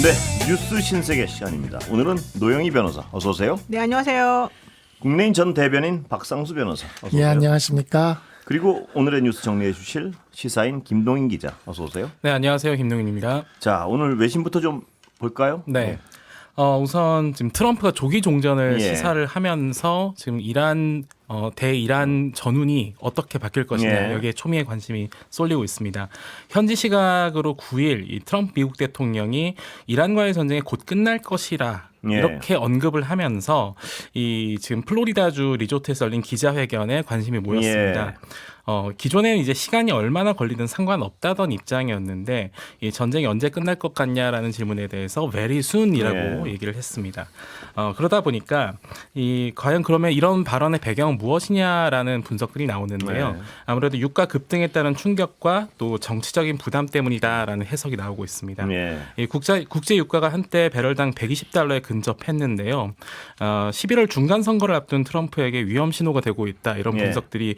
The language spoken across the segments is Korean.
네, 뉴스 신세계 시간입니다. 오늘은 노영희 변호사, 어서 오세요. 네, 안녕하세요. 국내인 전 대변인 박상수 변호사, 어서 오세요. 예, 안녕하십니까. 그리고 오늘의 뉴스 정리해 주실 시사인 김동인 기자, 어서 오세요. 네, 안녕하세요. 김동인입니다. 자, 오늘 외신부터 좀 볼까요? 네. 우선 지금 트럼프가 조기 종전을 예. 시사를 하면서 지금 대이란 전운이 어떻게 바뀔 것이냐 예. 여기에 초미의 관심이 쏠리고 있습니다. 현지 시각으로 9일 이 트럼프 미국 대통령이 이란과의 전쟁이 곧 끝날 것이라 예. 이렇게 언급을 하면서 이 지금 플로리다주 리조트에서 열린 기자회견에 관심이 모였습니다. 예. 기존에는 이제 시간이 얼마나 걸리든 상관없다던 입장이었는데 이 전쟁이 언제 끝날 것 같냐라는 질문에 대해서 very soon이라고 얘기를 했습니다. 그러다 보니까 과연 그러면 이런 발언의 배경은 무엇이냐라는 분석들이 나오는데요. 네. 아무래도 유가 급등에 따른 충격과 또 정치적인 부담 때문이다라는 해석이 나오고 있습니다. 예. 이 국제 유가가 한때 배럴당 120달러에 근접했는데요. 11월 중간 선거를 앞둔 트럼프에게 위험 신호가 되고 있다 이런 예. 분석들이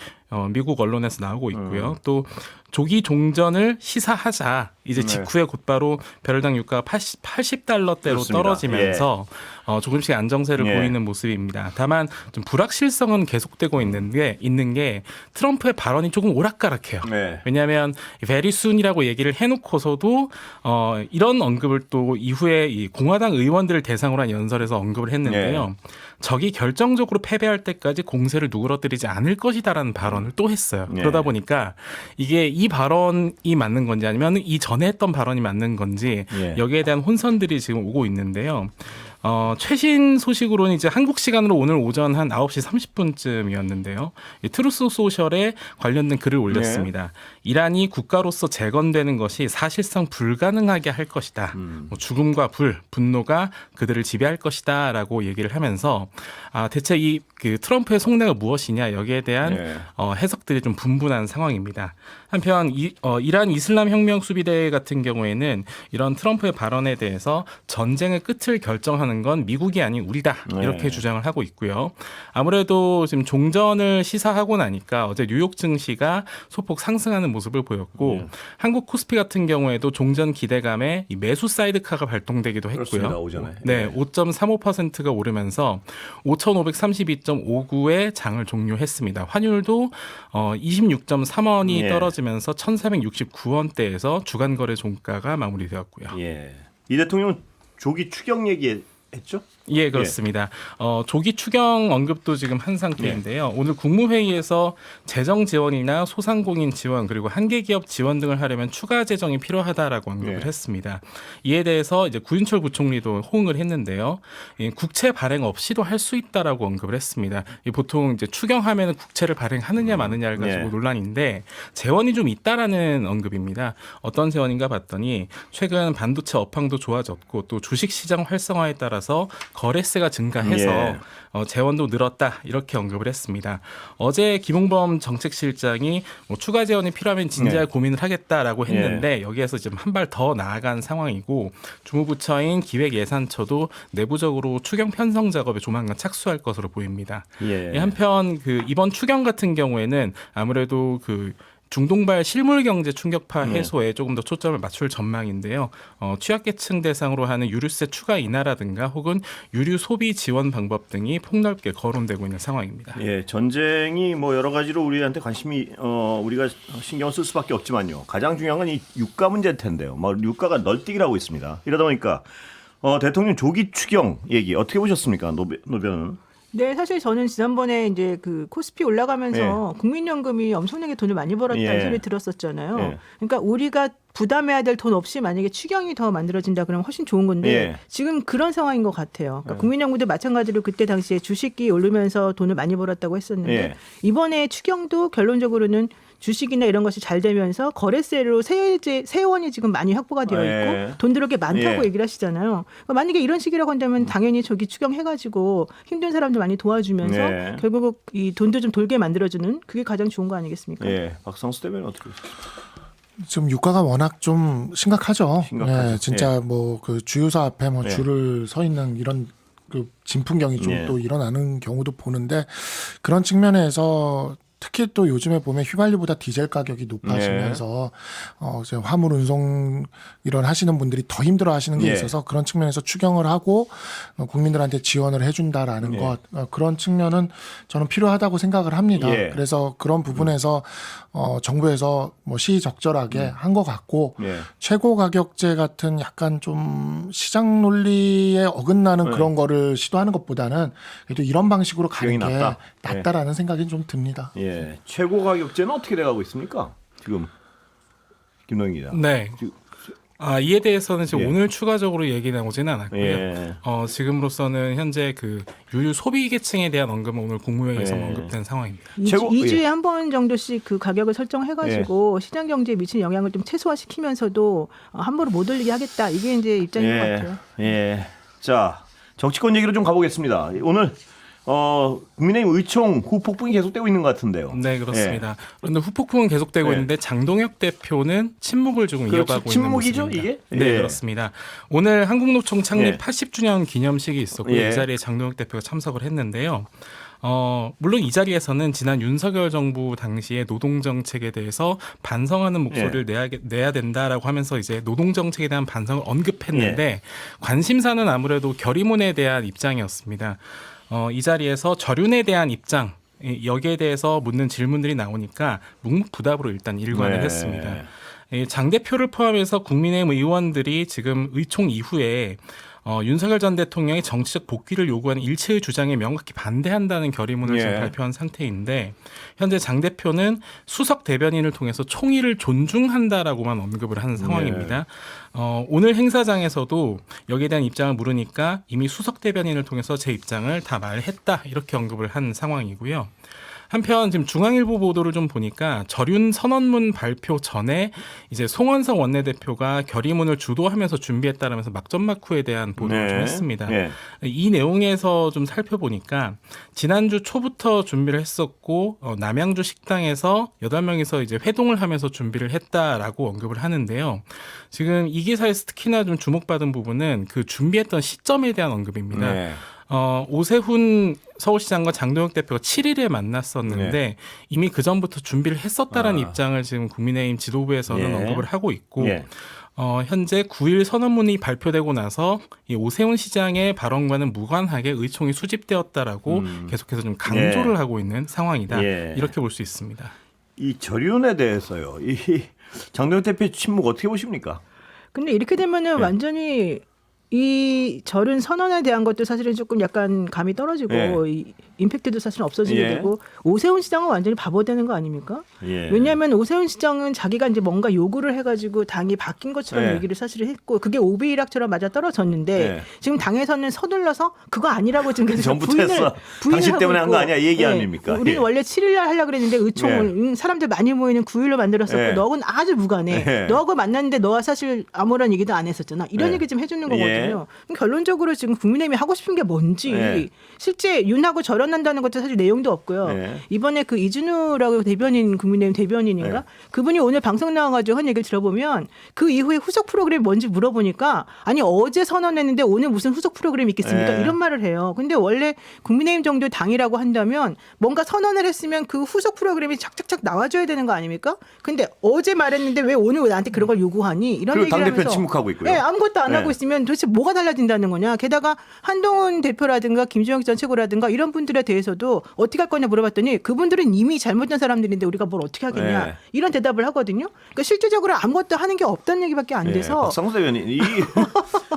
미국 언론에서 나오고 있고요. 또 조기 종전을 시사하자 이제 네. 직후에 곧바로 배럴당 유가가 80달러대로 그렇습니다. 떨어지면서 조금씩 안정세를 예. 보이는 모습입니다. 다만 좀 불확실성은 계속되고 있는 게 트럼프의 발언이 조금 오락가락해요. 네. 왜냐하면 very soon이라고 얘기를 해놓고서도 이런 언급을 또 이후에 이 공화당 의원들을 대상으로 한 연설에서 언급을 했는데요. 적이 결정적으로 패배할 때까지 공세를 누그러뜨리지 않을 것이다라는 발언을 또 했어요. 예. 그러다 보니까 이게 이 발언이 맞는 건지 아니면 이 전에 했던 발언이 맞는 건지 예. 여기에 대한 혼선들이 지금 오고 있는데요. 최신 소식으로는 이제 한국 시간으로 오늘 오전 한 9시 30분쯤이었는데요. 트루스 소셜에 관련된 글을 올렸습니다. 이란이 국가로서 재건되는 것이 사실상 불가능하게 할 것이다. 뭐 죽음과 분노가 그들을 지배할 것이다라고 얘기를 하면서 대체 그 트럼프의 속내가 무엇이냐 여기에 대한 해석들이 좀 분분한 상황입니다. 한편 이란 이슬람 혁명 수비대 같은 경우에는 이런 트럼프의 발언에 대해서 전쟁의 끝을 결정하는 건 미국이 아닌 우리다 이렇게 주장을 하고 있고요. 아무래도 지금 종전을 시사하고 나니까 어제 뉴욕 증시가 소폭 상승하는 모습을 보였고 한국 코스피 같은 경우에도 종전 기대감에 이 매수 사이드카가 발동되기도 했고요. 그렇습니다. 오전에. 네, 5.35%가 오르면서 5,532.59에 장을 종료했습니다. 환율도 26.3원이 떨어지면서 1,469원대에서 주간 거래 종가가 마무리되었고요. 예. 이 대통령은 조기 추경 얘기했죠? 예, 그렇습니다. 조기 추경 언급도 지금 한 상태인데요. 오늘 국무회의에서 재정 지원이나 소상공인 지원 그리고 한계 기업 지원 등을 하려면 추가 재정이 필요하다라고 언급을 했습니다. 이에 대해서 이제 구윤철 부총리도 호응을 했는데요. 국채 발행 없이도 할 수 있다라고 언급을 했습니다. 보통 이제 추경하면 국채를 발행하느냐 마느냐를 가지고 논란인데 재원이 좀 있다라는 언급입니다. 어떤 재원인가 봤더니 최근 반도체 업황도 좋아졌고 또 주식 시장 활성화에 따라서 거래세가 증가해서 재원도 늘었다 이렇게 언급을 했습니다. 어제 김용범 정책실장이 추가 재원이 필요하면 진지하게 고민을 하겠다라고 했는데 여기에서 지금 한 발 더 나아간 상황이고 주무부처인 기획예산처도 내부적으로 추경 편성 작업에 조만간 착수할 것으로 보입니다. 한편 이번 추경 같은 경우에는 아무래도 중동발 실물 경제 충격파 해소에 조금 더 초점을 맞출 전망인데요. 취약계층 대상으로 하는 유류세 추가 인하라든가 혹은 유류 소비 지원 방법 등이 폭넓게 거론되고 있는 상황입니다. 예, 전쟁이 뭐 여러 가지로 우리한테 관심이 우리가 신경을 쓸 수밖에 없지만요. 가장 중요한 건 이 유가 문제일 텐데요. 뭐 유가가 널뛰기라고 있습니다. 이러다 보니까 대통령 조기 추경 얘기 어떻게 보셨습니까, 노 변호사는? 네, 사실 저는 지난번에 이제 그 코스피 올라가면서 국민연금이 엄청나게 돈을 많이 벌었다는 소리 들었었잖아요. 그러니까 우리가 부담해야 될 돈 없이 만약에 추경이 더 만들어진다 그러면 훨씬 좋은 건데 지금 그런 상황인 것 같아요. 그러니까 국민연금도 마찬가지로 그때 당시에 주식이 오르면서 돈을 많이 벌었다고 했었는데 이번에 추경도 결론적으로는 주식이나 이런 것이 잘 되면서 거래세로 세원이 지금 많이 확보가 되어 있고 돈 들어게 많다고 얘기를 하시잖아요. 그러니까 만약에 이런 식이라고 한다면 당연히 저기 추경해가지고 힘든 사람들 많이 도와주면서 결국 이 돈도 좀 돌게 만들어주는 그게 가장 좋은 거 아니겠습니까? 박상수 대변인 어떻게 보십니까? 지금 유가가 워낙 좀 심각하죠. 심각하죠. 진짜 뭐 그 주유소 앞에 뭐 줄을 서 있는 이런 그 진풍경이 좀 또 일어나는 경우도 보는데 그런 측면에서 특히 또 요즘에 보면 휘발유보다 디젤 가격이 높아지면서 이제 화물 운송 이런 하시는 분들이 더 힘들어하시는 게 예. 있어서 그런 측면에서 추경을 하고 국민들한테 지원을 해준다라는 예. 것 그런 측면은 저는 필요하다고 생각을 합니다. 예. 그래서 그런 부분에서 정부에서 뭐 시의적절하게 한 것 같고 예. 최고 가격제 같은 약간 좀 시장 논리에 어긋나는 그런 거를 시도하는 것보다는 그래도 이런 방식으로 가는 비용이 게 낫다. 낫다라는 생각이 좀 듭니다. 예. 최고 가격제는 어떻게 돼가고 있습니까? 지금 김동인 기자. 네. 이에 대해서는 지금 예. 오늘 추가적으로 얘기 나오지는 않았고요. 예. 지금으로서는 현재 그 유류 소비 계층에 대한 언급은 오늘 국무회의에서 예. 언급된 상황입니다. 최고- 2주에 예. 한 번 정도씩 그 가격을 설정해가지고 시장 경제에 미치는 영향을 좀 최소화시키면서도 함부로 못 올리게 하겠다. 이게 이제 입장인 것 같아요. 예. 자, 정치권 얘기로 좀 가보겠습니다. 오늘 국민의힘 의총 후폭풍이 계속되고 있는 것 같은데요. 네, 그렇습니다. 그런데 후폭풍은 계속되고 예. 있는데 장동혁 대표는 침묵을 조금 그렇죠. 이어가고 침묵이죠, 있는 모습입니다. 이게? 네, 예. 그렇습니다. 오늘 한국노총 창립 예. 80주년 기념식이 있었고 예. 이 자리에 장동혁 대표가 참석을 했는데요. 물론 이 자리에서는 지난 윤석열 정부 당시의 노동 정책에 대해서 반성하는 목소리를 내야 된다라고 하면서 이제 노동 정책에 대한 반성을 언급했는데 관심사는 아무래도 결의문에 대한 입장이었습니다. 이 자리에서 저륜에 대한 입장 여기에 대해서 묻는 질문들이 나오니까 묵묵부답으로 일단 일관을 했습니다. 장 대표를 포함해서 국민의힘 의원들이 지금 의총 이후에 윤석열 전 대통령의 정치적 복귀를 요구하는 일체의 주장에 명확히 반대한다는 결의문을 지금 발표한 상태인데 현재 장 대표는 수석 대변인을 통해서 총의를 존중한다라고만 언급을 하는 상황입니다. 오늘 행사장에서도 여기에 대한 입장을 물으니까 이미 수석 대변인을 통해서 제 입장을 다 말했다 이렇게 언급을 한 상황이고요. 한편 지금 중앙일보 보도를 좀 보니까 저륜 선언문 발표 전에 이제 송원석 원내대표가 결의문을 주도하면서 준비했다라면서 막전막후에 대한 보도를 좀 했습니다. 이 내용에서 좀 살펴보니까 지난주 초부터 준비를 했었고 남양주 식당에서 8명이서 이제 회동을 하면서 준비를 했다라고 언급을 하는데요. 지금 이 기사에서 특히나 좀 주목받은 부분은 그 준비했던 시점에 대한 언급입니다. 오세훈 서울시장과 장동혁 대표가 7일에 만났었는데 이미 그 전부터 준비를 했었다라는 입장을 지금 국민의힘 지도부에서는 언급을 하고 있고 현재 9일 선언문이 발표되고 나서 이 오세훈 시장의 발언과는 무관하게 의총이 수집되었다라고 계속해서 좀 강조를 하고 있는 상황이다. 이렇게 볼 수 있습니다. 이 저륜에 대해서요. 이 장동혁 대표의 침묵 어떻게 보십니까? 근데 이렇게 되면은 완전히 이 저륜 선언에 대한 것도 사실은 조금 약간 감이 떨어지고 이 임팩트도 사실은 없어지게 되고 오세훈 시장은 완전히 바보 되는 거 아닙니까? 왜냐하면 오세훈 시장은 자기가 이제 뭔가 요구를 해가지고 당이 바뀐 것처럼 얘기를 사실 했고 그게 오비락처럼 맞아 떨어졌는데 지금 당에서는 서둘러서 그거 아니라고 지금 계속 전부터 했어. 당신 때문에 한 거 아니야 이 얘기 아닙니까? 우리는 원래 7일날 하려고 그랬는데 의총을 사람들 많이 모이는 9일로 만들었었고 너는 아주 무관해. 너하고 만났는데 너와 사실 아무런 얘기도 안 했었잖아. 이런 얘기 좀 해주는 거거든요. 결론적으로 지금 국민의힘이 하고 싶은 게 뭔지 실제 윤하고 절연한다는 것도 사실 내용도 없고요. 이번에 그 이준우라고 대변인 국민의힘 대변인인가 그분이 오늘 방송 나와가지고 한 얘기를 들어보면 그 이후에 후속 프로그램이 뭔지 물어보니까 아니 어제 선언했는데 오늘 무슨 후속 프로그램이 있겠습니까? 이런 말을 해요. 근데 원래 국민의힘 정도 당이라고 한다면 뭔가 선언을 했으면 그 후속 프로그램이 착착착 나와줘야 되는 거 아닙니까? 근데 어제 말했는데 왜 오늘 나한테 그런 걸 요구하니? 이런 얘기를 하면서 당대표는 침묵하고 있고요. 아무것도 안 하고 있으면 도대체 뭐가 달라진다는 거냐. 게다가 한동훈 대표라든가 김주영 전 최고라든가 이런 분들에 대해서도 어떻게 할 거냐 물어봤더니 그분들은 이미 잘못된 사람들인데 우리가 뭘 어떻게 하겠냐. 이런 대답을 하거든요. 그러니까 실질적으로 아무것도 하는 게 없다는 얘기밖에 안 돼서. 박상수 대변인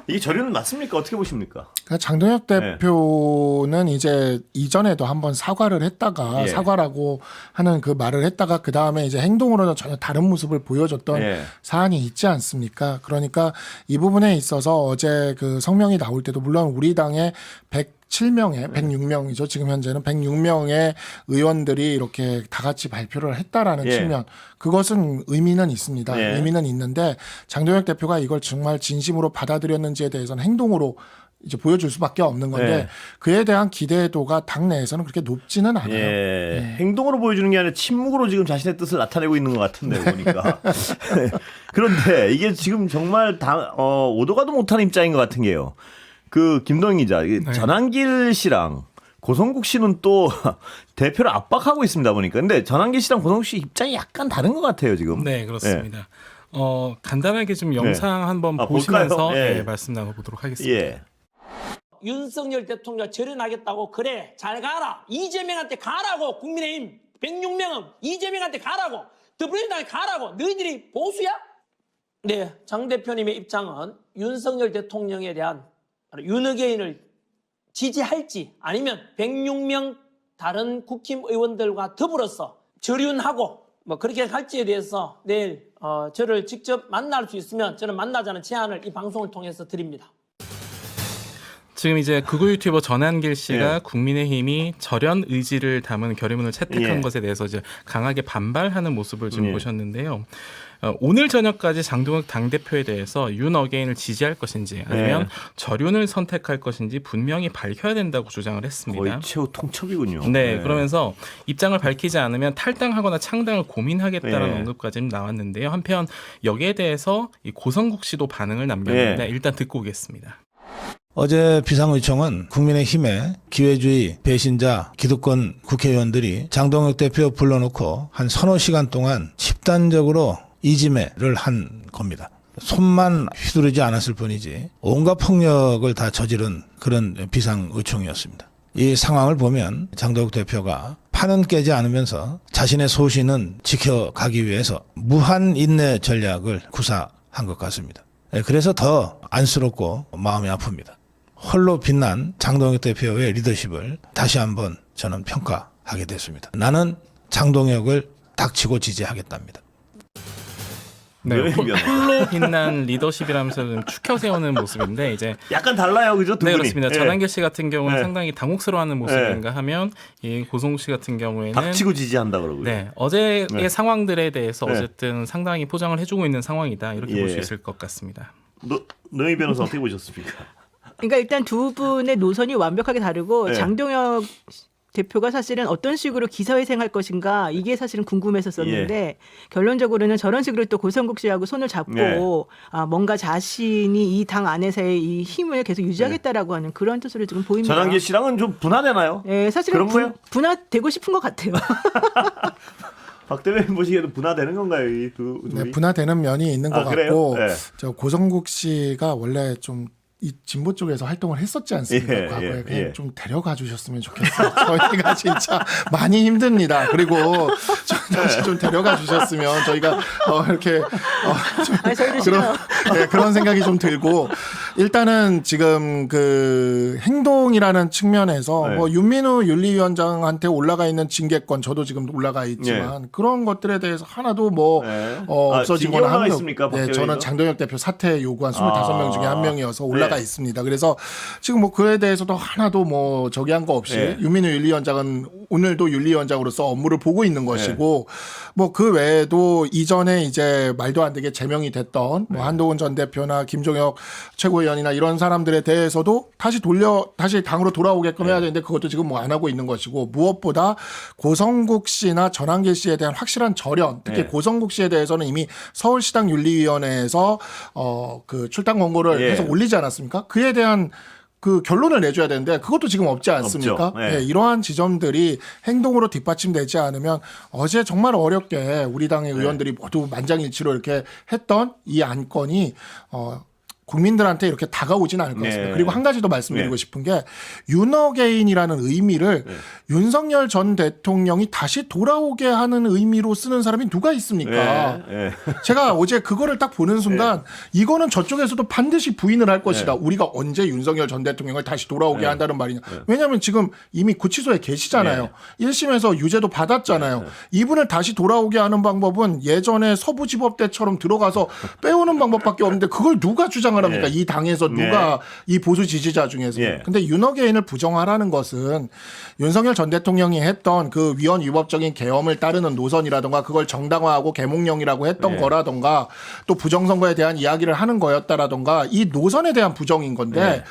이 저륜은 맞습니까? 어떻게 보십니까? 그러니까 장동혁 대표는 이제 이전에도 한번 사과를 했다가 사과라고 하는 그 말을 했다가 그 다음에 이제 행동으로는 전혀 다른 모습을 보여줬던 사안이 있지 않습니까? 그러니까 이 부분에 있어서 어제 그 성명이 나올 때도 물론 우리 당의 107명의 106명이죠. 지금 현재는 106명의 의원들이 이렇게 다 같이 발표를 했다라는 측면 그것은 의미는 있습니다. 의미는 있는데 장동혁 대표가 이걸 정말 진심으로 받아들였는지에 대해서는 행동으로 이제 보여줄 수밖에 없는 건데 그에 대한 기대도가 당 내에서는 그렇게 높지는 않아요. 행동으로 보여주는 게 아니라 침묵으로 지금 자신의 뜻을 나타내고 있는 것 같은데 보니까. 그런데 이게 지금 정말 오도 가도 못하는 입장인 것 같은 게요. 그 김동인 기자, 전한길 씨랑 고성국 씨는 또 대표를 압박하고 있습니다 보니까. 근데 전환기 씨랑 고성국 씨 입장이 약간 다른 것 같아요 지금. 네, 그렇습니다. 간단하게 좀 영상 한번 볼까요? 보시면서 예. 말씀 나눠보도록 하겠습니다. 예. 윤석열 대통령 절연하겠다고 그래 잘 가라 이재명한테 가라고 국민의힘 106명은 이재명한테 가라고 더불어민주당에 가라고 너희들이 보수야? 네, 장 대표님의 입장은 윤석열 대통령에 대한 윤핵인을 지지할지 아니면 106명 다른 국힘 의원들과 더불어서 절윤하고 뭐 그렇게 할지에 대해서 내일 저를 직접 만날 수 있으면 저는 만나자는 제안을 이 방송을 통해서 드립니다. 지금 이제 극우 유튜버 전한길 씨가 예. 국민의힘이 절연 의지를 담은 결의문을 채택한 예. 것에 대해서 이제 강하게 반발하는 모습을 지금 보셨는데요. 오늘 저녁까지 장동혁 당대표에 대해서 윤 어게인을 지지할 것인지 아니면 절윤을 선택할 것인지 분명히 밝혀야 된다고 주장을 했습니다. 거의 최후 통첩이군요. 네, 그러면서 입장을 밝히지 않으면 탈당하거나 창당을 고민하겠다는 네. 언급까지 나왔는데요. 한편 여기에 대해서 이 고성국 씨도 반응을 남겼는데 네. 일단 듣고 오겠습니다. 어제 비상의총은 국민의힘의 기회주의 배신자 기득권 국회의원들이 장동혁 대표 불러놓고 한 서너 시간 동안 집단적으로 이지매를 한 겁니다. 손만 휘두르지 않았을 뿐이지 온갖 폭력을 다 저지른 그런 비상의총이었습니다. 이 상황을 보면 장동혁 대표가 판은 깨지 않으면서 자신의 소신은 지켜가기 위해서 무한 인내 전략을 구사한 것 같습니다. 그래서 더 안쓰럽고 마음이 아픕니다. 홀로 빛난 장동혁 대표의 리더십을 다시 한번 저는 평가하게 됐습니다. 나는 장동혁을 닥치고 지지하겠답니다. 네, 홀로 빛난 리더십이라면서 좀 추켜 세우는 모습인데 이제 약간 달라요, 그죠? 두 네, 분이. 그렇습니다. 예. 전한길 씨 같은 경우는 예. 상당히 당혹스러워하는 모습인가 하면 이 고성국 씨 같은 경우에는 닥치고 지지한다 그러고요. 네, 어제의 네. 상황들에 대해서 네. 어쨌든 상당히 포장을 해주고 있는 상황이다 이렇게 볼 수 예. 있을 것 같습니다. 노희 변호사 어떻게 보셨습니까? 그러니까 일단 두 분의 노선이 완벽하게 다르고 네. 장동혁 대표가 사실은 어떤 식으로 기사회생할 것인가 이게 사실은 궁금했었었는데 결론적으로는 저런 식으로 또 고성국 씨하고 손을 잡고 네. 뭔가 자신이 이 당 안에서의 이 힘을 계속 유지하겠다라고 하는 그런 뜻으로 지금 보입니다. 전환기 씨랑은 좀 분화되나요? 네, 사실은 그런 거예요? 분화되고 싶은 것 같아요. 박 대변인 보시기에도 분화되는 건가요, 이 두 분이? 네, 분화되는 면이 있는 것 그래요? 같고 네. 저 고성국 씨가 원래 좀 이 진보 쪽에서 활동을 했었지 않습니까? 예, 과거에 예, 그냥 예. 좀 데려가 주셨으면 좋겠어요. 저희가 진짜 많이 힘듭니다. 그리고 다시 좀 데려가 주셨으면 저희가 이렇게 좀 아니, 저희도 싫어요. 그런 생각이 좀 들고 일단은 지금 그 행동이라는 측면에서 네. 뭐 윤민우 윤리위원장한테 올라가 있는 징계권 저도 지금 올라가 있지만 그런 것들에 대해서 하나도 뭐 네. 없어지거나 징계 올라가 하는 있습니까, 박 네, 대변인도? 저는 장동혁 대표 사퇴 요구한 25명 중에 한 명이어서 올라가 네. 있습니다. 그래서 지금 뭐 그에 대해서도 하나도 뭐 저기 한 거 없이 네. 윤민우 윤리위원장은 오늘도 윤리위원장으로서 업무를 보고 있는 것이고 뭐 그 외에도 이전에 이제 말도 안 되게 제명이 됐던 뭐 한동훈 전 대표나 김종혁 최고위원이나 이런 사람들에 대해서도 다시 당으로 돌아오게끔 해야 되는데 그것도 지금 뭐 안 하고 있는 것이고 무엇보다 고성국 씨나 전한길 씨에 대한 확실한 절연 특히 고성국 씨에 대해서는 이미 서울시당 윤리위원회에서 그 출당 권고를 해서 올리지 않았습니까? 그에 대한 그 결론을 내줘야 되는데 그것도 지금 없지 않습니까? 없죠. 네. 네, 이러한 지점들이 행동으로 뒷받침되지 않으면 어제 정말 어렵게 우리 당의 의원들이 모두 만장일치로 이렇게 했던 이 안건이 국민들한테 이렇게 다가오지는 않을 것 같습니다. 네. 그리고 한 가지 더 말씀드리고 싶은 게 윤어게인이라는 의미를 윤석열 전 대통령이 다시 돌아오게 하는 의미로 쓰는 사람이 누가 있습니까? 네. 제가 어제 그거를 딱 보는 순간 이거는 저쪽에서도 반드시 부인을 할 것이다. 우리가 언제 윤석열 전 대통령을 다시 돌아오게 한다는 말이냐. 왜냐하면 지금 이미 구치소에 계시잖아요. 1심에서 유죄도 받았잖아요. 이분을 다시 돌아오게 하는 방법은 예전에 서부지법 때처럼 들어가서 빼오는 방법밖에 없는데 그걸 누가 주장을 합니까? 이 당에서 누가 이 보수 지지자 중에서. 근데 윤어게인을 부정하라는 것은 윤석열 전 대통령이 했던 그 위헌 위법적인 계엄을 따르는 노선이라든가 그걸 정당화하고 계몽령이라고 했던 거라든가 또 부정선거에 대한 이야기를 하는 거였다라든가 이 노선에 대한 부정인 건데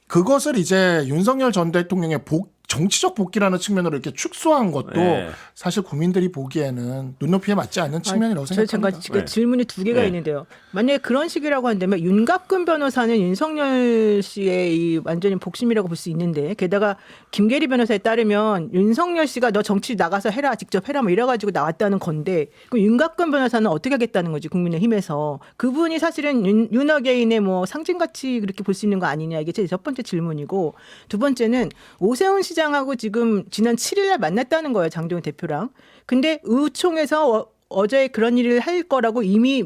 그것을 이제 윤석열 전 대통령의 정치적 복귀라는 측면으로 이렇게 축소한 것도 네. 사실 국민들이 보기에는 눈높이에 맞지 않는 측면이라고 제가 생각합니다. 지금 네. 질문이 두 개가 네. 있는데요. 만약에 그런 식이라고 한다면 윤갑근 변호사는 윤석열 씨의 이 완전히 복심이라고 볼 수 있는데 게다가 김계리 변호사에 따르면 윤석열 씨가 너 정치 나가서 해라 직접 해라 뭐 이래가지고 나왔다는 건데 그럼 윤갑근 변호사는 어떻게 하겠다는 거지 국민의힘에서 그분이 사실은 윤어게인의 뭐 상징같이 그렇게 볼 수 있는 거 아니냐 이게 제 첫 번째 질문이고 두 번째는 오세훈 시장하고 지금 지난 7일날 만났다는 거예요 장동현 대표랑. 근데 의총에서 어제 그런 일을 할 거라고 이미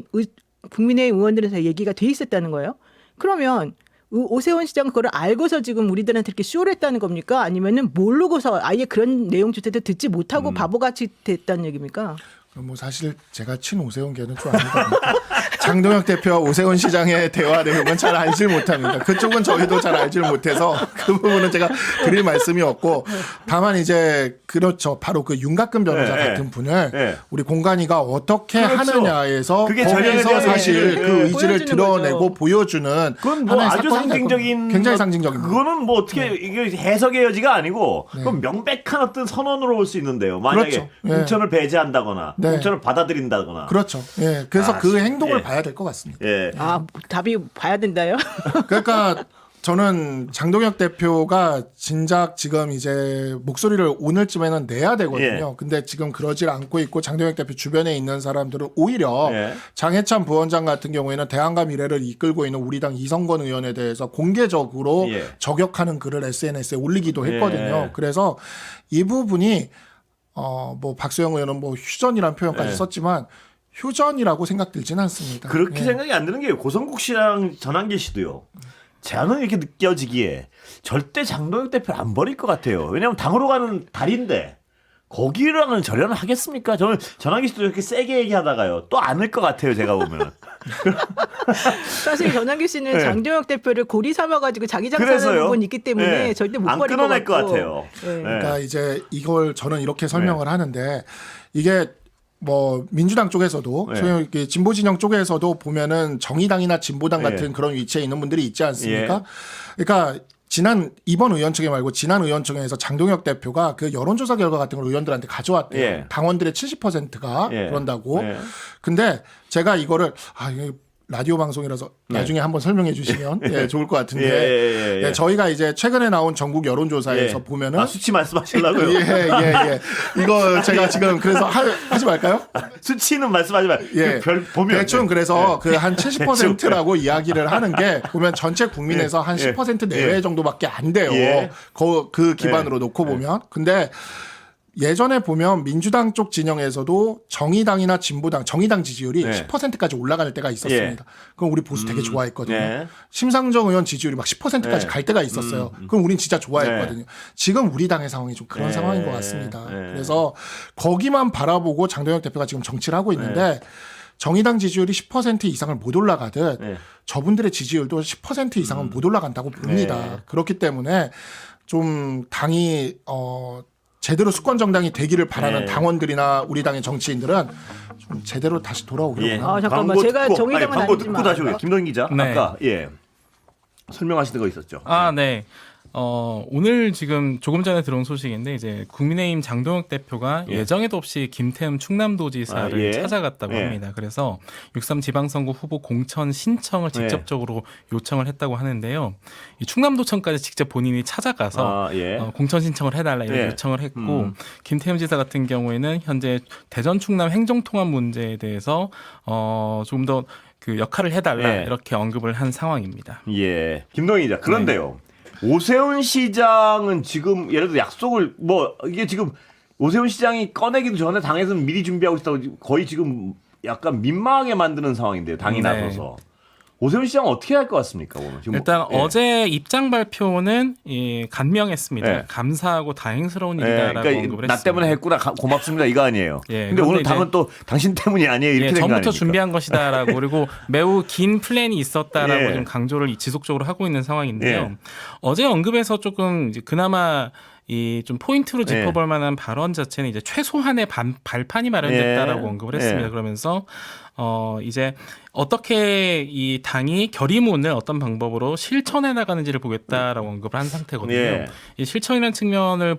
국민의힘 의원들에서 얘기가 돼 있었다는 거예요. 그러면 오세훈 시장은 그걸 알고서 지금 우리들한테 이렇게 쇼를 했다는 겁니까? 아니면은 모르고서 아예 그런 내용조차도 듣지 못하고 바보같이 됐다는 얘기입니까? 뭐 사실 제가 친 오세훈계는 좀 아니다 보니까 장동혁 대표와 오세훈 시장의 대화 내용은 잘 알질 못합니다. 그쪽은 저희도 잘 알질 못해서 그 부분은 제가 드릴 말씀이 없고 다만 이제 그렇죠. 바로 그 윤갑근 변호사 네, 같은 분을 네. 우리 공관위가 어떻게 그렇죠. 하느냐에서 그게 전략에 거기서 대한 사실 의지를, 그 의지를 보여주는 드러내고 거죠. 보여주는 그건 뭐 하나의 아주 사건이 될 상징적인 겁니다. 굉장히 상징적입니다. 그거는 뭐 어떻게 이게 해석의 여지가 아니고 네. 그건 명백한 어떤 선언으로 볼 수 있는데요. 만약에 그렇죠. 예. 공천을 배제한다거나 네. 공천을 받아들인다거나. 그렇죠. 예. 그래서 아, 그 행동을 예. 봐야 될 것 같습니다. 예. 아 답이 봐야 된다요? 그러니까 저는 장동혁 대표가 진작 지금 이제 목소리를 오늘쯤에는 내야 되거든요. 예. 근데 지금 그러질 않고 있고 장동혁 대표 주변에 있는 사람들은 오히려 예. 장해찬 부원장 같은 경우에는 대안과 미래를 이끌고 있는 우리 당 이성건 의원에 대해서 공개적으로 예. 저격하는 글을 SNS에 올리기도 했거든요. 예. 그래서 이 부분이 뭐 박수영 의원은 뭐 휴전이라는 표현까지 예. 썼지만 휴전이라고 생각들지는 않습니다. 그렇게 예. 생각이 안 드는 게 고성국 씨랑 전한길 씨도요. 저는 이렇게 느껴지기에 절대 장동혁 대표를 안 버릴 것 같아요. 왜냐하면 당으로 가는 달인데 거기랑은 절연을 하겠습니까? 저는 전한길 씨도 이렇게 세게 얘기하다가요. 또 안을 것 같아요. 제가 보면. 사실 전환기 씨는 네. 장동혁 대표를 고리 삼아가지고 자기 장사하는 그래서요. 부분이 있기 때문에 네. 절대 못 안 버릴 끊어낼 것 같고. 같아요. 네. 네. 그러니까 이제 이걸 저는 이렇게 설명을 하는데 이게 뭐 민주당 쪽에서도 네. 소위 이렇게 진보 진영 쪽에서도 보면은 정의당이나 진보당 네. 같은 그런 위치에 있는 분들이 있지 않습니까? 예. 그러니까 이번 의원총회 말고 지난 의원총회에서 장동혁 대표가 그 여론조사 결과 같은 걸 의원들한테 가져왔대요. 예. 당원들의 70%가 예. 그런다고. 예. 근데 제가 이거를 이게 라디오 방송이라서 나중에 한번 설명해 주시면 예, 좋을 것 같은데 예. 예, 저희가 이제 최근에 나온 전국 여론조사에서 예. 보면은 수치 말씀하시려고요. 예. 이거 제가 지금 그래서 하지 말까요? 수치는 말씀하지 마요. 예. 보면 대충 그래서 그 한 70%라고 이야기를 하는 게 보면 전체 국민에서 한 예. 10% 내외 정도밖에 안 돼요. 예. 그 기반으로 놓고 보면. 근데 예전에 보면 민주당 쪽 진영에서도 정의당이나 진보당, 정의당 지지율이 네. 10%까지 올라갈 때가 있었습니다. 그럼 우리 보수 되게 좋아했거든요. 네. 심상정 의원 지지율이 막 10%까지 네. 갈 때가 있었어요. 그럼 우린 진짜 좋아했거든요. 지금 우리 당의 상황이 좀 그런 네. 상황인 것 같습니다. 네. 그래서 거기만 바라보고 장동혁 대표가 지금 정치를 하고 있는데 정의당 지지율이 10% 이상을 못 올라가듯 네. 저분들의 지지율도 10% 이상은 못 올라간다고 봅니다. 네. 그렇기 때문에 좀 당이 제대로 수권 정당이 되기를 바라는 네. 당원들이나 우리 당의 정치인들은 좀 제대로 다시 돌아오기를 예. 원합니다. 잠깐만. 광고 제가 듣고, 정의당은 광고 아니지만. 듣고 다시 오게요. 김동인 기자. 네. 아까 설명하시는 거 있었죠. 네. 오늘 지금 조금 전에 들어온 소식인데 이제 국민의힘 장동혁 대표가 예. 예정에도 없이 김태흠 충남도지사를 예. 찾아갔다고 예. 합니다. 그래서 6.3 지방선거 후보 공천 신청을 직접적으로 요청을 했다고 하는데요. 이 충남도청까지 직접 본인이 찾아가서 공천 신청을 해달라 이런 예. 요청을 했고 김태흠 지사 같은 경우에는 현재 대전 충남 행정통합 문제에 대해서 좀 더 그 역할을 해달라 예. 이렇게 언급을 한 상황입니다. 예. 김동인 기자. 그런데요. 오세훈 시장은 지금 예를 들어 약속을 이게 지금 오세훈 시장이 꺼내기도 전에 당에서는 미리 준비하고 있다고 거의 지금 약간 민망하게 만드는 상황인데요. 당이 네. 나서서. 오세훈 시장은 어떻게 할 것 같습니까? 오늘? 지금 일단 예. 어제 입장 발표는 간명했습니다. 예. 감사하고 다행스러운 예, 일이다라고 그러니까 언급을 나 했습니다. 때문에 했구나 고맙습니다 이거 아니에요. 예, 근데 오늘 그런데 당은 또 당신 때문이 아니에요 이렇게 된 거 아닙니까? 전부터 준비한 것이다라고 그리고 매우 긴 플랜이 있었다라고 예. 좀 강조를 지속적으로 하고 있는 상황인데요. 예. 어제 언급에서 조금 이제 그나마 이 좀 포인트로 짚어볼 만한 발언 자체는 이제 최소한의 발판이 마련됐다라고 언급을 했습니다. 그러면서 이제 어떻게 이 당이 결의문을 어떤 방법으로 실천해 나가는지를 보겠다라고 언급을 한 상태거든요. 이 실천이라는 측면을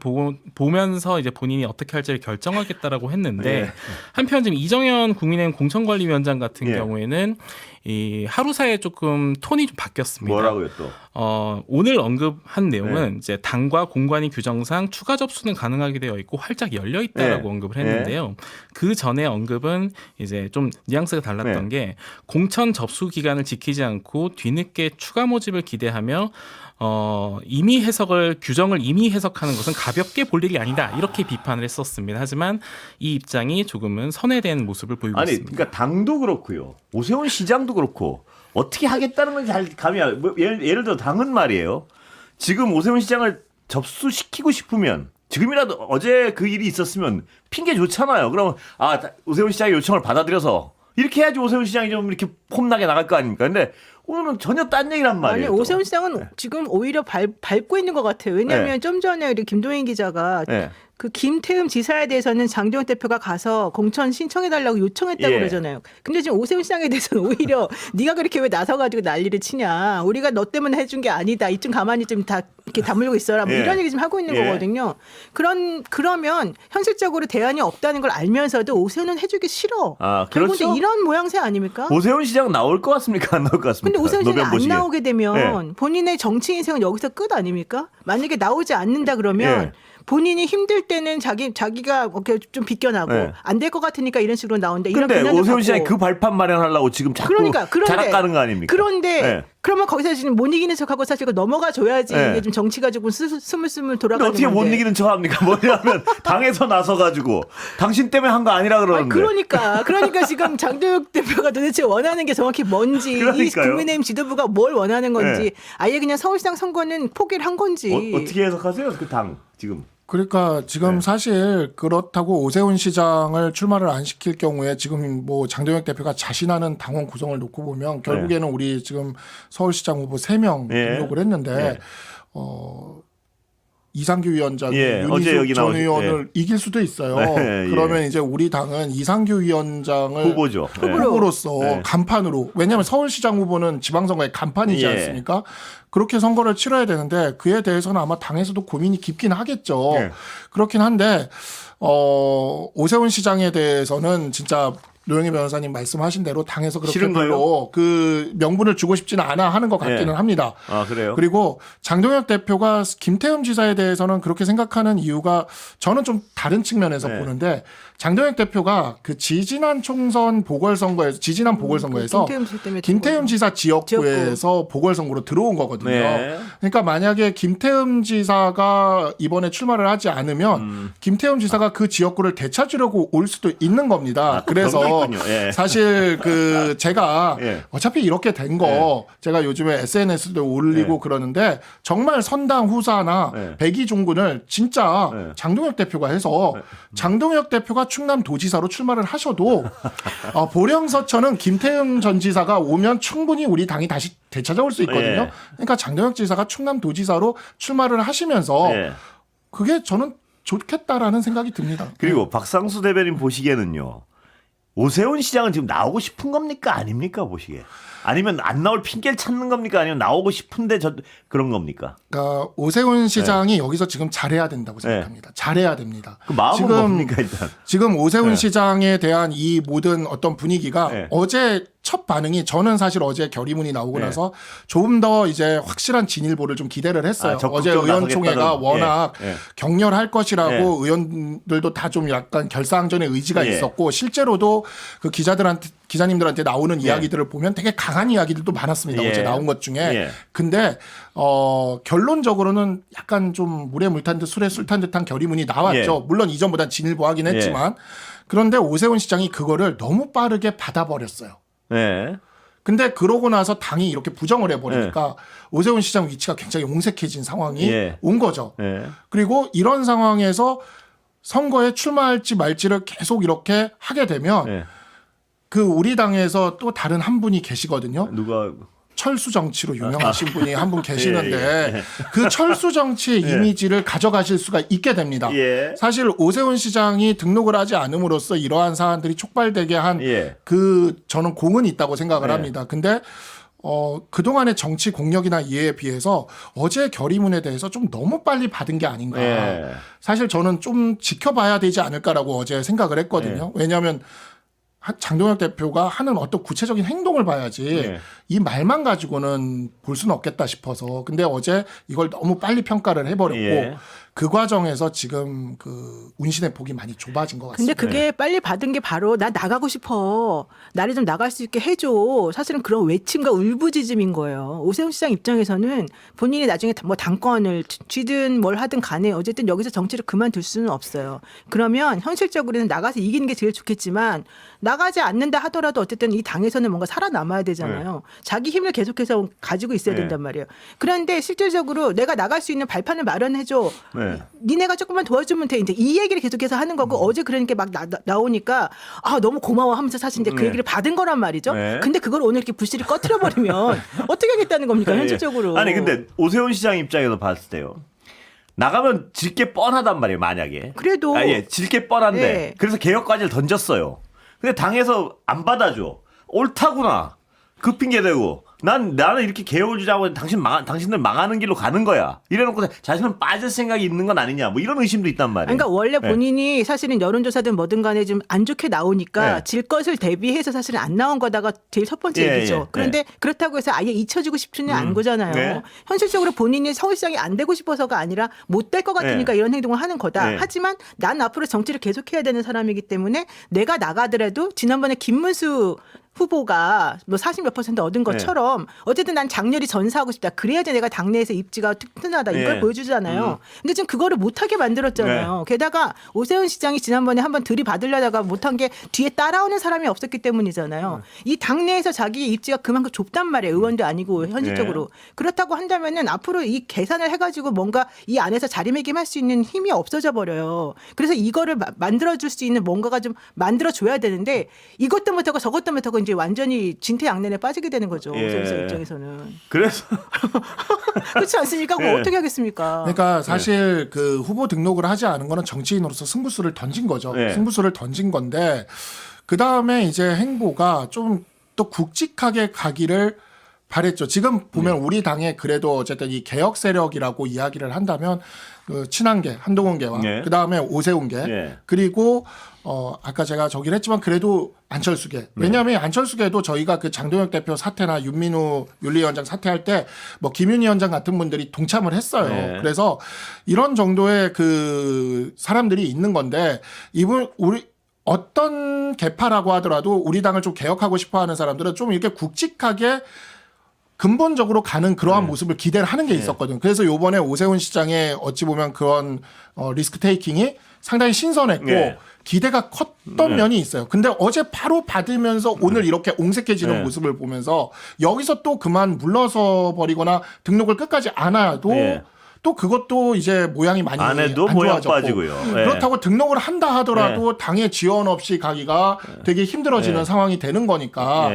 보면서 이제 본인이 어떻게 할지를 결정하겠다라고 했는데 한편 지금 이정현 국민의힘 공천관리위원장 같은 경우에는 이 하루 사이에 조금 톤이 좀 바뀌었습니다. 뭐라고요 또? 오늘 언급한 내용은 이제 당과 공관위 규정상 추가 접수는 가능하게 되어 있고 활짝 열려 있다라고 언급을 했는데요. 그 전에 언급은 이제 좀 뉘앙스가 달랐던 게 공천 접수 기간을 지키지 않고 뒤늦게 추가 모집을 기대하며 규정을 임의 해석하는 것은 가볍게 볼 일이 아니다. 이렇게 비판을 했었습니다. 하지만 이 입장이 조금은 선회된 모습을 보이고 있습니다. 그러니까 당도 그렇고요. 오세훈 시장도 그렇고 어떻게 하겠다는 건 잘 감이 안. 예를 들어 당은 말이에요. 지금 오세훈 시장을 접수시키고 싶으면 지금이라도 어제 그 일이 있었으면 핑계 좋잖아요. 그러면 오세훈 시장의 요청을 받아들여서 이렇게 해야지 오세훈 시장이 좀 이렇게 폼나게 나갈 거 아닙니까? 근데 오늘은 전혀 딴 얘기란 말이에요. 아니 오세훈 시장은 지금 오히려 밟고 있는 것 같아요. 왜냐하면 좀 전에 우리 김동인 기자가 그 김태흠 지사에 대해서는 장동혁 대표가 가서 공천 신청해달라고 요청했다고 그러잖아요. 근데 지금 오세훈 시장에 대해서는 오히려 네가 그렇게 왜 나서가지고 난리를 치냐. 우리가 너 때문에 해준 게 아니다. 이쯤 가만히 좀 다 이렇게 다물고 있어라. 뭐 이런 얘기 좀 하고 있는 거거든요. 그러면 현실적으로 대안이 없다는 걸 알면서도 오세훈은 해주기 싫어. 그렇죠. 이런 모양새 아닙니까? 오세훈 시장 나올 것 같습니까? 안 나올 것 같습니까? 근데 오세훈 시장이 안 나오게 되면 본인의 정치 인생은 여기서 끝 아닙니까? 만약에 나오지 않는다 그러면 본인이 힘들 때는 자기가 좀 비껴나고 안 될 것 같으니까 이런 식으로 나온다. 그런데 오세훈 시장이 그 발판 마련하려고 지금 자꾸 자락 가는 거 아닙니까? 그런데 그러면 거기서 지금 못 이기는 척하고 사실 넘어가 줘야지 이게 좀 정치가 조금 스물스물 돌아가는 건데. 어떻게 못 이기는 척합니까? 뭐냐면 당에서 나서가지고 당신 때문에 한 거 아니라 그러는데. 그러니까 지금 장동혁 대표가 도대체 원하는 게 정확히 뭔지 이 국민의힘 지도부가 뭘 원하는 건지 아예 그냥 서울시장 선거는 포기를 한 건지. 어떻게 해석하세요? 그 당 지금. 그러니까 지금 사실 그렇다고 오세훈 시장을 출마를 안 시킬 경우에 지금 뭐 장동혁 대표가 자신하는 당원 구성을 놓고 보면 결국에는 우리 지금 서울시장 후보 3명 등록을 했는데 이상규 위원장이 윤희숙 전 의원을 이길 수도 있어요. 그러면 이제 우리 당은 이상규 위원장을 후보로서 간판으로, 왜냐하면 서울시장 후보는 지방선거의 간판이지 않습니까? 그렇게 선거를 치러야 되는데 그에 대해서는 아마 당에서도 고민이 깊긴 하겠죠. 그렇긴 한데 오세훈 시장에 대해서는 진짜 노영희 변호사님 말씀하신 대로 당에서 그렇게 별로 그 명분을 주고 싶지는 않아 하는 것 같기는 합니다. 그래요? 그리고 장동혁 대표가 김태흠 지사에 대해서는 그렇게 생각하는 이유가 저는 좀 다른 측면에서 보는데 장동혁 대표가 그 지지난 총선 보궐선거에서 김태흠 지사 지역구에서 보궐선거로 들어온 거거든요. 그러니까 만약에 김태흠 지사가 이번에 출마를 하지 않으면 김태흠 지사가 그 지역구를 되찾으려고 올 수도 있는 겁니다. 그래서 사실 제가 어차피 이렇게 된 거 제가 요즘에 SNS도 올리고 그러는데 정말 선당 후사나 백이종군을 진짜 장동혁 대표가 해서 장동혁 대표가 충남 도지사로 출마를 하셔도 보령서천은 김태흠 전 지사가 오면 충분히 우리 당이 다시 되찾아올 수 있거든요. 그러니까 장동혁 지사가 충남 도지사로 출마를 하시면서 그게 저는 좋겠다라는 생각이 듭니다. 그리고 박상수 대변인 보시기에는요. 오세훈 시장은 지금 나오고 싶은 겁니까? 아닙니까? 보시기에. 아니면 안 나올 핑계를 찾는 겁니까? 아니면 나오고 싶은데 그런 겁니까? 그러니까 오세훈 시장이 여기서 지금 잘해야 된다고 생각합니다. 잘해야 됩니다. 그 마음은 뭡니까 일단? 지금 오세훈 시장에 대한 이 모든 어떤 분위기가 어제 첫 반응이 저는 사실 어제 결의문이 나오고 나서 조금 더 이제 확실한 진일보를 좀 기대를 했어요. 어제 의원총회가 워낙 격렬할 것이라고 의원들도 다 좀 약간 결사항전의 의지가 있었고 실제로도 그 기자님들한테 나오는 이야기들을 보면 되게 강한 이야기들도 많았습니다. 어제 나온 것 중에. 근데 결론적으로는 약간 좀 물에 물 탄 듯 술에 술 탄 듯한 결의문이 나왔죠. 물론 이전보다 진일보하긴 했지만 그런데 오세훈 시장이 그거를 너무 빠르게 받아버렸어요. 근데 그러고 나서 당이 이렇게 부정을 해버리니까 오세훈 시장 위치가 굉장히 옹색해진 상황이 온 거죠. 그리고 이런 상황에서 선거에 출마할지 말지를 계속 이렇게 하게 되면 그 우리 당에서 또 다른 한 분이 계시거든요. 누가? 철수 정치로 유명하신 분이 한 분 계시는데 예. 그 철수 정치의 예. 이미지를 가져가실 수가 있게 됩니다. 예. 사실 오세훈 시장이 등록을 하지 않음으로써 이러한 사안들이 촉발되게 한 예. 저는 공은 있다고 생각을 예. 합니다. 근데 그동안의 정치 공력이나 이해에 비해서 어제 결의문에 대해서 좀 너무 빨리 받은 게 아닌가. 예. 사실 저는 좀 지켜봐야 되지 않을까라고 어제 생각을 했거든요. 왜냐하면 장동혁 대표가 하는 어떤 구체적인 행동을 봐야지 예. 이 말만 가지고는 볼 수는 없겠다 싶어서. 근데 어제 이걸 너무 빨리 평가를 해버렸고 예. 그 과정에서 지금 그 운신의 폭이 많이 좁아진 것 근데 같습니다. 그게 빨리 받은 게 바로 나 나가고 싶어. 나를 좀 나갈 수 있게 해줘. 사실은 그런 외침과 울부짖음인 거예요. 오세훈 시장 입장에서는 본인이 나중에 뭐 당권을 쥐든 뭘 하든 간에 어쨌든 여기서 정치를 그만둘 수는 없어요. 그러면 현실적으로는 나가서 이기는 게 제일 좋겠지만 나가지 않는다 하더라도 어쨌든 이 당에서는 뭔가 살아남아야 되잖아요. 자기 힘을 계속해서 가지고 있어야 된단 말이에요. 그런데 실질적으로 내가 나갈 수 있는 발판을 마련해줘. 니네가 조금만 도와주면 돼. 이제 이 얘기를 계속해서 하는 거고 어제 그러니까 막 나오니까 아 너무 고마워 하면서 사실 이제 그 얘기를 받은 거란 말이죠. 근데 그걸 오늘 이렇게 불씨를 꺼트려 버리면 어떻게 하겠다는 겁니까 현실적으로? 아니 근데 오세훈 시장 입장에서 봤을 때요. 나가면 질 게 뻔하단 말이에요. 만약에. 그래도 질 게 뻔한데 예. 그래서 개혁 과제를 던졌어요. 근데 당에서 안 받아줘. 옳다구나. 그 핑계 대고 나는 이렇게 개혁을 주자고 당신들 망하는 길로 가는 거야. 이래놓고 자신은 빠질 생각이 있는 건 아니냐. 뭐 이런 의심도 있단 말이에요. 그러니까 원래 본인이 사실은 여론조사든 뭐든 간에 좀 안 좋게 나오니까 예. 질 것을 대비해서 사실은 안 나온 거다가 제일 첫 번째 예, 얘기죠. 예, 그런데 그렇다고 해서 아예 잊혀지고 싶지는 않은 거잖아요. 네. 현실적으로 본인이 서울시장이 안 되고 싶어서가 아니라 못 될 것 같으니까 이런 행동을 하는 거다. 예. 하지만 난 앞으로 정치를 계속해야 되는 사람이기 때문에 내가 나가더라도 지난번에 김문수 후보가 뭐 40몇 % 얻은 것처럼 어쨌든 난 장렬히 전사하고 싶다. 그래야지 내가 당내에서 입지가 튼튼하다. 이걸 보여주잖아요. 근데 지금 그거를 못하게 만들었잖아요. 게다가 오세훈 시장이 지난번에 한번 들이받으려다가 못한 게 뒤에 따라오는 사람이 없었기 때문이잖아요. 이 당내에서 자기의 입지가 그만큼 좁단 말이에요. 의원도 아니고 현실적으로. 그렇다고 한다면은 앞으로 이 계산을 해가지고 뭔가 이 안에서 자리매김할 수 있는 힘이 없어져 버려요. 그래서 이거를 만들어줄 수 있는 뭔가가 좀 만들어줘야 되는데 이것도 못하고 저것도 못하고 이제 완전히 진퇴양난에 빠지게 되는 거죠. 오세훈 시장 입장에서는. 그래서 그렇지 않습니까? 그거 어떻게 하겠습니까? 그러니까 사실 그 후보 등록을 하지 않은 거는 정치인으로서 승부수를 던진 거죠. 승부수를 던진 건데 그 다음에 이제 행보가 좀 또 굵직하게 가기를 바랬죠. 지금 보면 우리 당에 그래도 어쨌든 이 개혁 세력이라고 이야기를 한다면 그 친한계 한동훈계와 그 다음에 오세훈계 그리고 아까 제가 저기를 했지만 그래도 안철수계. 왜냐하면 안철수계도 저희가 그 장동혁 대표 사퇴나 윤민우 윤리위원장 사퇴할 때 뭐 김윤희 위원장 같은 분들이 동참을 했어요. 그래서 이런 정도의 그 사람들이 있는 건데 우리 어떤 계파라고 하더라도 우리 당을 좀 개혁하고 싶어하는 사람들은 좀 이렇게 굵직하게 근본적으로 가는 그러한 모습을 기대를 하는 게 있었거든요. 그래서 요번에 오세훈 시장의 어찌 보면 그런 리스크 테이킹이 상당히 신선했고 기대가 컸던 면이 있어요. 근데 어제 바로 받으면서 오늘 이렇게 옹색해지는 모습을 보면서 여기서 또 그만 물러서 버리거나 등록을 끝까지 안 해도 또 그것도 이제 모양이 많이 안 해도 안 모양 좋아졌고 빠지고요. 그렇다고 등록을 한다 하더라도 당의 지원 없이 가기가 되게 힘들어지는 상황이 되는 거니까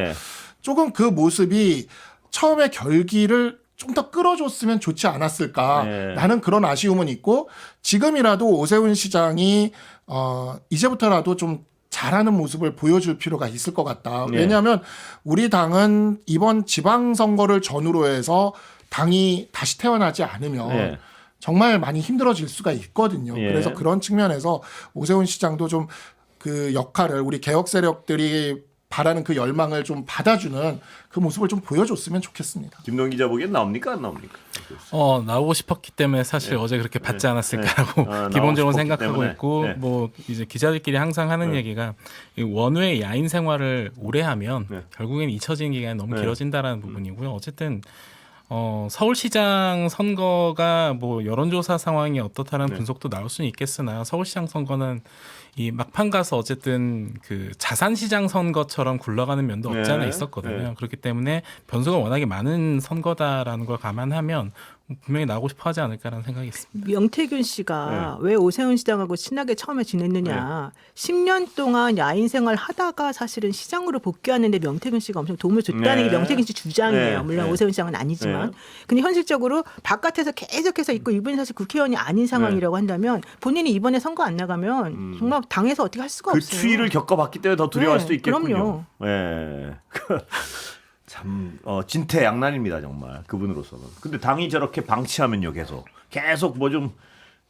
조금 그 모습이 처음에 결기를 좀 더 끌어줬으면 좋지 않았을까. 라는 그런 아쉬움은 있고 지금이라도 오세훈 시장이 이제부터라도 좀 잘하는 모습을 보여줄 필요가 있을 것 같다. 왜냐하면 우리 당은 이번 지방선거를 전후로 해서 당이 다시 태어나지 않으면 정말 많이 힘들어질 수가 있거든요. 그래서 그런 측면에서 오세훈 시장도 좀 그 역할을 우리 개혁 세력들이 바라는 그 열망을 좀 받아주는 그 모습을 좀 보여줬으면 좋겠습니다. 김동 기자 보기엔 나옵니까 안 나옵니까? 나오고 싶었기 때문에 사실 어제 그렇게 받지 않았을까라고 기본적으로 생각하고 때문에. 있고 뭐 이제 기자들끼리 항상 하는 얘기가 이 원외 야인 생활을 오래 하면 결국엔 잊혀지는 기간이 너무 길어진다라는 부분이고요. 어쨌든 서울시장 선거가 뭐 여론조사 상황이 어떻다는 분석도 나올 수는 있겠으나 서울시장 선거는 이 막판 가서 어쨌든 그 자산시장 선거처럼 굴러가는 면도 없지 않아 있었거든요. 그렇기 때문에 변수가 워낙에 많은 선거다라는 걸 감안하면 분명히 나오고 싶어하지 않을까라는 생각이 있습니다. 명태균 씨가 왜 오세훈 시장하고 친하게 처음에 지냈느냐. 10년 동안 야인 생활 하다가 사실은 시장으로 복귀하는데 명태균 씨가 엄청 도움을 줬다는 게 명태균 씨 주장이에요. 물론 오세훈 시장은 아니지만. 근데 현실적으로 바깥에서 계속해서 있고 이분이 사실 국회의원이 아닌 상황이라고 한다면 본인이 이번에 선거 안 나가면 정말 당에서 어떻게 할 수가 그 없어요. 추위를 겪어봤기 때문에 더 두려워할 수도 있겠군요. 그럼요. 예. 참 진퇴양난입니다 정말 그분으로서는. 근데 당이 저렇게 방치하면요 계속 뭐 좀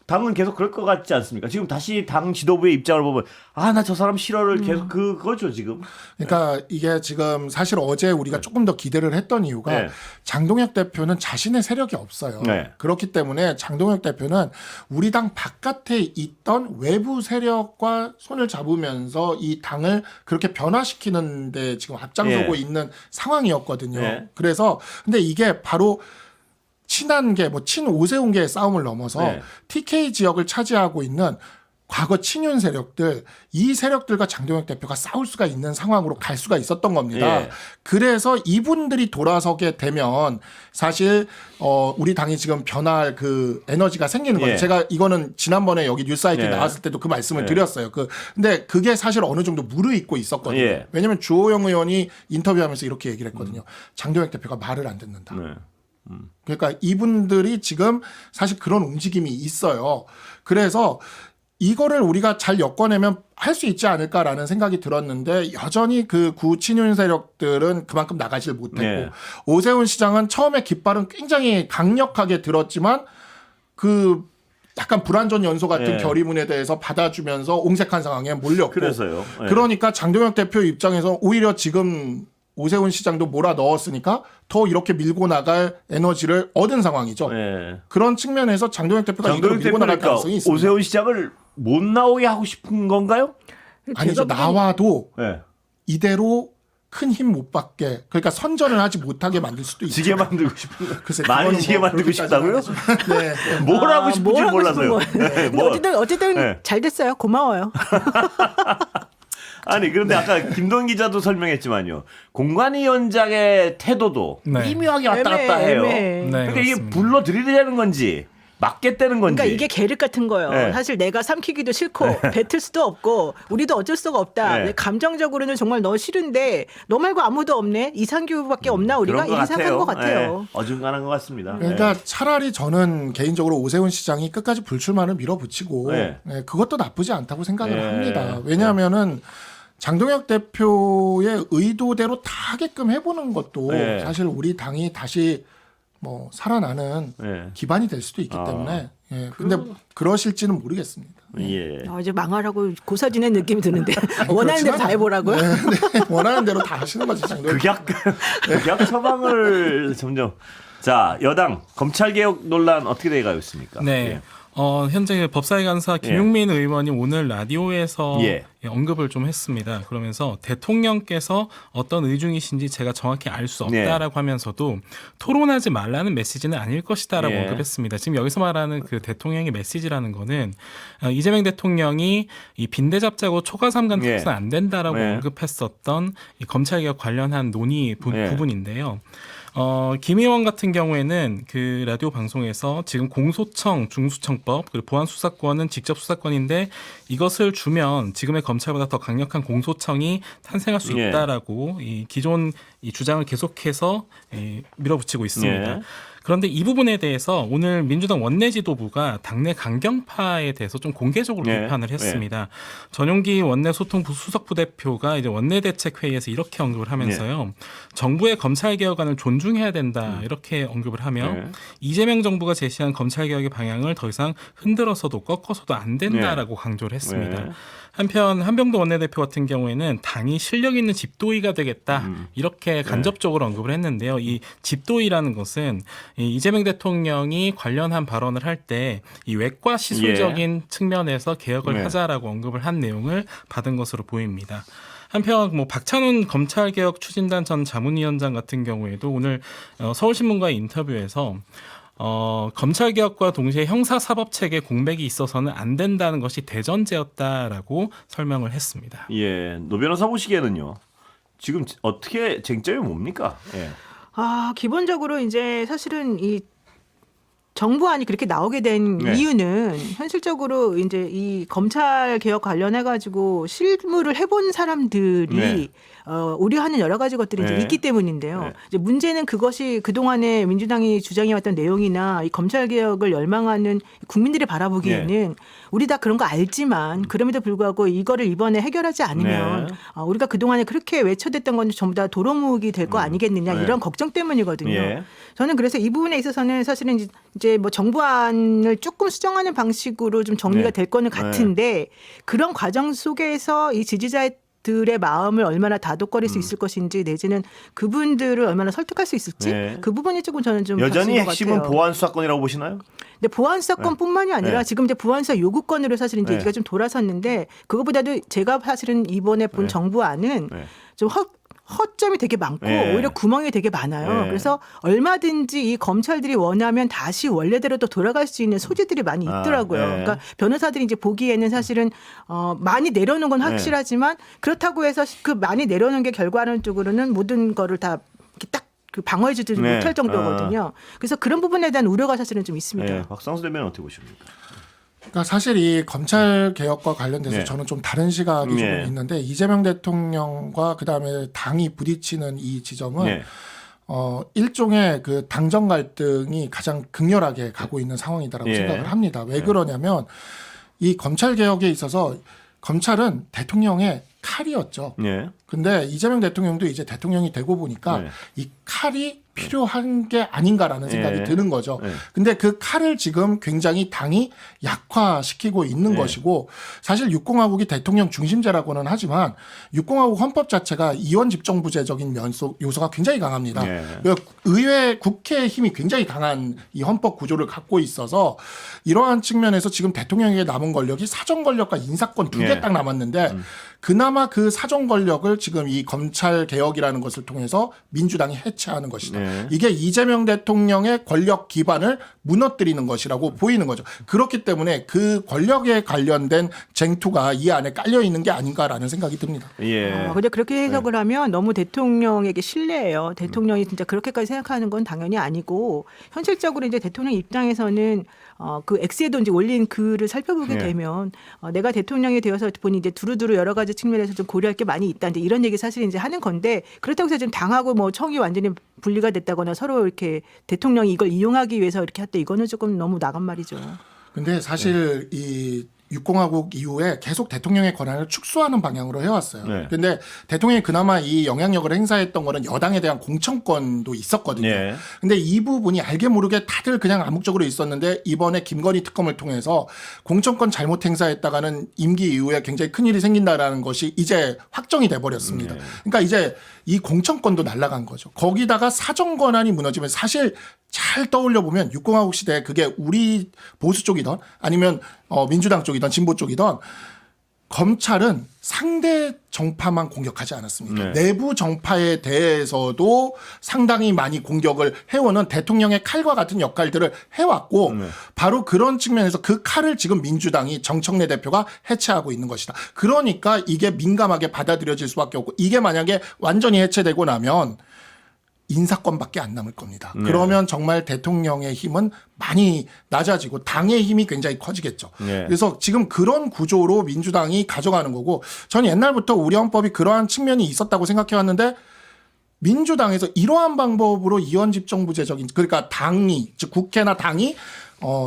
당은 계속 그럴 것 같지 않습니까? 지금 다시 당 지도부의 입장을 보면 나 저 사람 싫어를 계속 그거죠 지금. 그러니까 이게 지금 사실 어제 우리가 조금 더 기대를 했던 이유가 네. 장동혁 대표는 자신의 세력이 없어요. 네. 그렇기 때문에 장동혁 대표는 우리 당 바깥에 있던 외부 세력과 손을 잡으면서 이 당을 그렇게 변화시키는데 지금 앞장서고 네. 있는 상황이었거든요. 네. 그래서 근데 이게 바로 친한 게 친 오세훈계의 싸움을 넘어서 네. TK 지역을 차지하고 있는 과거 친윤 세력들, 이 세력들과 장동혁 대표가 싸울 수가 있는 상황으로 갈 수가 있었던 겁니다. 예. 그래서 이분들이 돌아서게 되면 사실 우리 당이 지금 변화할 그 에너지가 생기는 거예요. 예. 제가 이거는 지난번에 여기 뉴스사이트에 예. 나왔을 때도 그 말씀을 예. 드렸어요. 근데 그게 사실 어느 정도 무르익고 있었거든요. 예. 왜냐하면 주호영 의원이 인터뷰하면서 이렇게 얘기를 했거든요. 장동혁 대표가 말을 안 듣는다. 네. 그러니까 이분들이 지금 사실 그런 움직임이 있어요. 그래서 이거를 우리가 잘 엮어내면 할 수 있지 않을까라는 생각이 들었는데 여전히 그 구친윤 세력들은 그만큼 나가질 못했고 네. 오세훈 시장은 처음에 깃발은 굉장히 강력하게 들었지만 그 약간 불완전 연소 같은 네. 결의문에 대해서 받아주면서 옹색한 상황에 몰렸고 그래서요. 네. 그러니까 장동혁 대표 입장에서 오히려 지금 오세훈 시장도 몰아 넣었으니까 더 이렇게 밀고 나갈 에너지를 얻은 상황이죠. 네. 그런 측면에서 장동혁 대표가 이걸 장동혁 밀고 나갈 대표니까 가능성이 있습니다. 오세훈 시장을 못 나오게 하고 싶은 건가요? 아니죠. 제가 보기엔 나와도 네. 이대로 큰 힘 못 받게 그러니까 선전을 하지 못하게 만들 수도 있죠. 지게 만들고 싶은 거. 글쎄, 많이 그거는 지게 뭐 만들고 싶다고요? 그렇게까지는 네. 뭘 하고 싶은지 뭘 하고 몰라서요. 싶은 거예요. 네, 근데 어쨌든 네. 잘 됐어요. 고마워요. 아니 그런데 아까 김동 기자도 설명했지만요. 공관위원장의 태도도 네. 미묘하게 왔다 갔다 해요. 애매해. 네, 그러니까 이게 그렇습니다. 불러들이려는 건지 맞겠다는 건지. 그러니까 이게 계륵 같은 거예요. 네. 사실 내가 삼키기도 싫고 뱉을 수도 없고 우리도 어쩔 수가 없다. 네. 감정적으로는 정말 너 싫은데 너 말고 아무도 없네. 이상규밖에 없나 우리가 그런 것 이렇게 생각하는 것 같아요. 네. 어중간한 것 같습니다. 그러니까 차라리 저는 개인적으로 오세훈 시장이 끝까지 불출마를 밀어붙이고 네. 네, 그것도 나쁘지 않다고 생각을 네. 합니다. 왜냐하면은 장동혁 대표의 의도대로 다 하게끔 해보는 것도 네. 사실 우리 당이 다시 뭐 살아나는 네. 기반이 될 수도 있기 때문에 예. 근데 그러실지는 모르겠습니다. 예. 이제 망하라고 고사지는 느낌이 드는데 원하는 대로 다 해보라고요. 네, 네. 원하는 대로 다 하시는 거지 장동혁. 극약 처방을 점점. 자 여당 검찰 개혁 논란 어떻게 돼가고 있습니까? 네. 예. 현재 법사위 간사 김용민 의원이 오늘 라디오에서 예. 언급을 좀 했습니다. 그러면서 대통령께서 어떤 의중이신지 제가 정확히 알 수 없다라고 하면서도 토론하지 말라는 메시지는 아닐 것이다라고 예. 언급했습니다. 지금 여기서 말하는 그 대통령의 메시지라는 거는 이재명 대통령이 이 빈대 잡자고 초과삼간 예. 특수는 안 된다라고 예. 언급했었던 이 검찰개혁 관련한 논의 예. 부분인데요. 김 의원 같은 경우에는 그 라디오 방송에서 지금 공소청, 중수청법 그리고 보안수사권은 직접 수사권인데 이것을 주면 지금의 검찰보다 더 강력한 공소청이 탄생할 수 예. 있다라고 이 기존 이 주장을 계속해서 밀어붙이고 있습니다. 예. 그런데 이 부분에 대해서 오늘 민주당 원내 지도부가 당내 강경파에 대해서 좀 공개적으로 네. 비판을 했습니다. 전용기 원내 소통부 수석 부대표가 이제 원내 대책 회의에서 이렇게 언급을 하면서요. 정부의 검찰 개혁안을 존중해야 된다 이렇게 언급을 하며 네. 이재명 정부가 제시한 검찰 개혁의 방향을 더 이상 흔들어서도 꺾어서도 안 된다라고 강조를 했습니다. 네. 한편 한병도 원내대표 같은 경우에는 당이 실력 있는 집도의가 되겠다 이렇게 간접적으로 언급을 했는데요. 이 집도의라는 것은 이 이재명 대통령이 관련한 발언을 할 때 이 외과 시술적인 측면에서 개혁을 네. 하자라고 언급을 한 내용을 받은 것으로 보입니다. 한편 뭐 박찬훈 검찰개혁 추진단 전 자문위원장 같은 경우에도 오늘 서울신문과의 인터뷰에서 검찰개혁과 동시에 형사사법체계 공백이 있어서는 안 된다는 것이 대전제였다라고 설명을 했습니다. 예. 노 변호사 보시기에는요. 지금 어떻게 쟁점이 뭡니까? 예. 기본적으로 이제 사실은 이 정부안이 그렇게 나오게 된 네. 이유는 현실적으로 이제 이 검찰 개혁 관련해 가지고 실무를 해본 사람들이 네. 우려하는 여러 가지 것들이 이제 네. 있기 때문인데요. 네. 이제 문제는 그것이 그동안에 민주당이 주장해왔던 내용이나 이 검찰 개혁을 열망하는 국민들이 바라보기에는 우리 다 그런 거 알지만 그럼에도 불구하고 이거를 이번에 해결하지 않으면 네. 우리가 그동안에 그렇게 외쳐댔던 건 전부 다 도루묵이 될 거 아니겠느냐 네. 이런 걱정 때문이거든요. 예. 저는 그래서 이 부분에 있어서는 사실은 이제 뭐 정부안을 조금 수정하는 방식으로 좀 정리가 네. 될 거는 같은데 그런 과정 속에서 이 지지자들의 마음을 얼마나 다독거릴 수 있을 것인지 내지는 그분들을 얼마나 설득할 수 있을지 네. 그 부분이 조금 저는 좀 여전히 바뀐 것 핵심은 같아요. 보안 수사권이라고 보시나요? 근데 보안 수사권뿐만이 아니라 네. 지금 이제 보안 수사 요구권으로 사실 이제 네. 얘기가 좀 돌아섰는데 그거보다도 제가 사실은 이번에 본 네. 정부안은 네. 좀 허점이 되게 많고 네. 오히려 구멍이 되게 많아요. 네. 그래서 얼마든지 이 검찰들이 원하면 다시 원래대로 또 돌아갈 수 있는 소지들이 많이 있더라고요. 네. 그러니까 변호사들이 이제 보기에는 사실은 많이 내려놓은 건 확실하지만 그렇다고 해서 그 많이 내려놓은 게 결과론적으로는 모든 거를 다 이렇게 딱 그 방어해주지 네. 못할 정도거든요. 그래서 그런 부분에 대한 우려가 사실은 좀 있습니다. 네. 박상수 대변인 어떻게 보십니까? 그러니까 사실 이 검찰 개혁과 관련돼서 네. 저는 좀 다른 시각이 네. 조금 있는데 이재명 대통령과 그다음에 당이 부딪히는 이 지점은 네. 일종의 그 당정 갈등이 가장 극렬하게 가고 있는 상황이다라고 예. 생각을 합니다. 왜 그러냐면 이 검찰 개혁에 있어서 검찰은 대통령의 칼이었죠. 네. 근데 이재명 대통령도 이제 대통령이 되고 보니까 네. 이 칼이 필요한 게 아닌가라는 생각이 네. 드는 거죠. 네. 근데 그 칼을 지금 굉장히 당이 약화시키고 있는 네. 것이고 사실 육공화국이 대통령 중심제라고는 하지만 육공화국 헌법 자체가 이원 집정부제적인 요소가 굉장히 강합니다. 네. 그러니까 의회 국회의 힘이 굉장히 강한 이 헌법 구조를 갖고 있어서 이러한 측면에서 지금 대통령에게 남은 권력이 사정 권력과 인사권 두 개 네. 딱 남았는데 그나마 그 사정 권력을 지금 이 검찰 개혁이라는 것을 통해서 민주당이 해체하는 것이다. 네. 이게 이재명 대통령의 권력 기반을 무너뜨리는 것이라고 보이는 거죠. 그렇기 때문에 그 권력에 관련된 쟁투가 이 안에 깔려 있는 게 아닌가라는 생각이 듭니다. 예. 근데 그렇게 해석을 하면 너무 대통령에게 신뢰해요. 대통령이 진짜 그렇게까지 생각하는 건 당연히 아니고 현실적으로 이제 대통령 입장에서는 그 X에도 이제 올린 글을 살펴보게 네. 되면 내가 대통령이 되어서 보니 이제 두루두루 여러 가지 측면에서 좀 고려할 게 많이 있다. 이제 이런 얘기 사실 이제 하는 건데 그렇다고 해서 지금 당하고 뭐 청이 완전히 분리가 됐다거나 서로 이렇게 대통령이 이걸 이용하기 위해서 이렇게 했다. 이거는 조금 너무 나간 말이죠. 근데 사실 이 육공화국 이후에 계속 대통령의 권한을 축소하는 방향으로 해왔어요. 네. 근데 대통령이 그나마 이 영향력을 행사했던 거는 여당에 대한 공천권도 있었거든요. 네. 근데 이 부분이 알게 모르게 다들 그냥 암묵적으로 있었는데 이번에 김건희 특검을 통해서 공천권 잘못 행사했다가는 임기 이후에 굉장히 큰일이 생긴다라는 것이 이제 확정이 돼버렸습니다. 그러니까 이제 이 공천권도 날아간 거죠. 거기다가 사정 권한이 무너지면 사실 잘 떠올려 보면 육공화국 시대에 그게 우리 보수 쪽이던 아니면 민주당 쪽이던 진보 쪽이던 검찰은 상대 정파만 공격하지 않았습니다. 네. 내부 정파에 대해서도 상당히 많이 공격을 해오는 대통령의 칼과 같은 역할들을 해왔고 네. 바로 그런 측면에서 그 칼을 지금 민주당이 정청래 대표가 해체하고 있는 것이다. 그러니까 이게 민감하게 받아들여질 수밖에 없고 이게 만약에 완전히 해체되고 나면 인사권밖에 안 남을 겁니다. 네. 그러면 정말 대통령의 힘은 많이 낮아지고 당의 힘이 굉장히 커지겠죠. 네. 그래서 지금 그런 구조로 민주당이 가져가는 거고 저는 옛날부터 우리 헌법이 그러한 측면이 있었다고 생각해 왔는데 민주당에서 이러한 방법으로 이원집정부제적인 그러니까 당이 즉 국회나 당이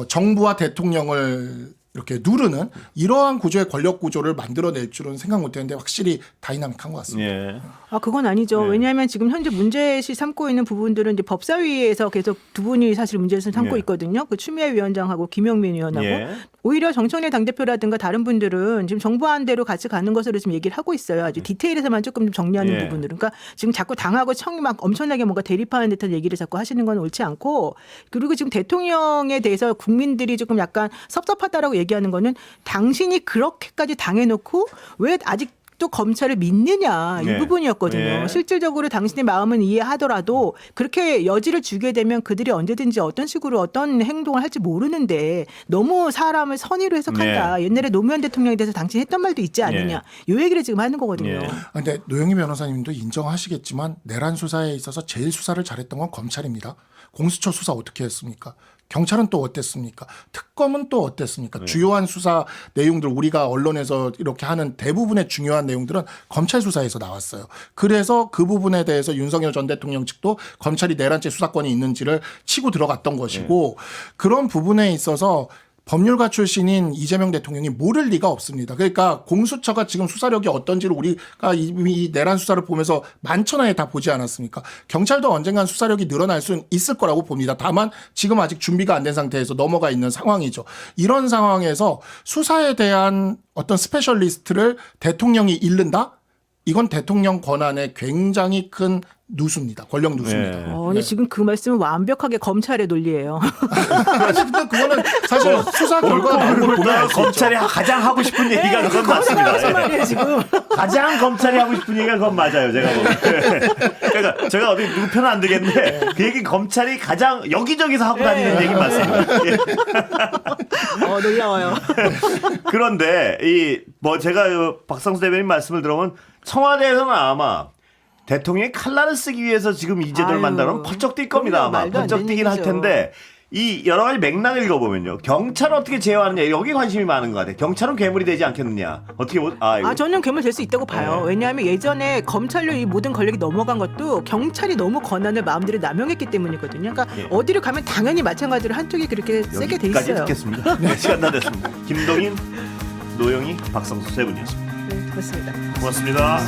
정부와 대통령을 이렇게 누르는 이러한 구조의 권력 구조를 만들어낼 줄은 생각 못했는데 확실히 다이나믹한 것 같습니다. 예. 그건 아니죠. 네. 왜냐하면 지금 현재 문제시 삼고 있는 부분들은 이제 법사위에서 계속 두 분이 사실 문제를 삼고 예. 있거든요. 그 추미애 위원장하고 김영민 의원하고 예. 오히려 정청래 당대표라든가 다른 분들은 지금 정부안대로 같이 가는 것으로 지금 얘기를 하고 있어요. 아주 디테일에서만 조금 좀 정리하는 예. 부분들은. 그러니까 지금 자꾸 당하고 청이 막 엄청나게 뭔가 대립하는 듯한 얘기를 자꾸 하시는 건 옳지 않고 그리고 지금 대통령에 대해서 국민들이 조금 약간 섭섭하다라고 얘기하는 거는 당신이 그렇게까지 당해놓고 왜 아직 또 검찰을 믿느냐 이 네. 부분이었거든요. 네. 실질적으로 당신의 마음은 이해하더라도 그렇게 여지를 주게 되면 그들이 언제든지 어떤 식으로 어떤 행동을 할지 모르는데 너무 사람을 선의로 해석한다. 네. 옛날에 노무현 대통령에 대해서 당신이 했던 말도 있지 않느냐. 이 얘기를 지금 하는 거거든요. 네. 근데 노영희 변호사님도 인정하시겠지만 내란 수사에 있어서 제일 수사를 잘했던 건 검찰입니다. 공수처 수사 어떻게 했습니까? 경찰은 또 어땠습니까? 특검은 또 어땠습니까? 주요한 수사 내용들 우리가 언론에서 이렇게 하는 대부분의 중요한 내용들은 검찰 수사에서 나왔어요. 그래서 그 부분에 대해서 윤석열 전 대통령 측도 검찰이 내란죄 수사권이 있는지를 치고 들어갔던 것이고 그런 부분에 있어서 법률가 출신인 이재명 대통령이 모를 리가 없습니다. 그러니까 공수처가 지금 수사력이 어떤지를 우리가 이미 내란 수사를 보면서 만천하에 다 보지 않았습니까? 경찰도 언젠간 수사력이 늘어날 수 있을 거라고 봅니다. 다만 지금 아직 준비가 안 된 상태에서 넘어가 있는 상황이죠. 이런 상황에서 수사에 대한 어떤 스페셜리스트를 대통령이 잃는다? 이건 대통령 권한의 굉장히 큰 누수입니다. 권력 누수입니다. 근데 지금 그 말씀은 완벽하게 검찰의 논리예요. 근데 그거는 사실 수사 결과가 나온 걸 보면 알수 있죠. 검찰이 가장 하고 싶은 얘기가 그건 검찰이 맞습니다. 말이에요, 지금. 가장 검찰이 하고 싶은 얘기가 그건 맞아요. 제가 보기엔. 그러니까 제가 어디 누구 편은 안 되겠는데 그 얘기 검찰이 가장 여기저기서 하고 다니는 얘기 맞습니다. 놀라워요. 그런데 뭐 제가 박상수 대변인 말씀을 들어보면 청와대에서는 아마 대통령이 칼날을 쓰기 위해서 지금 이재도를 아유, 만나면 펄쩍 뛸 겁니다. 그럼요, 아마 말도 안 펄쩍 되는 뛰긴 할 얘기죠. 텐데 이 여러 가지 맥락을 읽어보면요. 경찰은 어떻게 제어하느냐 여기 관심이 많은 것 같아요. 경찰은 괴물이 되지 않겠느냐. 어떻게 이거. 저는 괴물 될 수 있다고 봐요. 왜냐하면 예전에 검찰로 이 모든 권력이 넘어간 것도 경찰이 너무 권한을 마음대로 남용했기 때문이거든요. 그러니까 어디를 가면 당연히 마찬가지로 한쪽이 그렇게 세게 돼 여기까지 있어요. 듣겠습니다. 네, 시간 다 됐습니다. 김동인, 노영희, 박상수 세 분이었습니다. 네, 그렇습니다. 고맙습니다.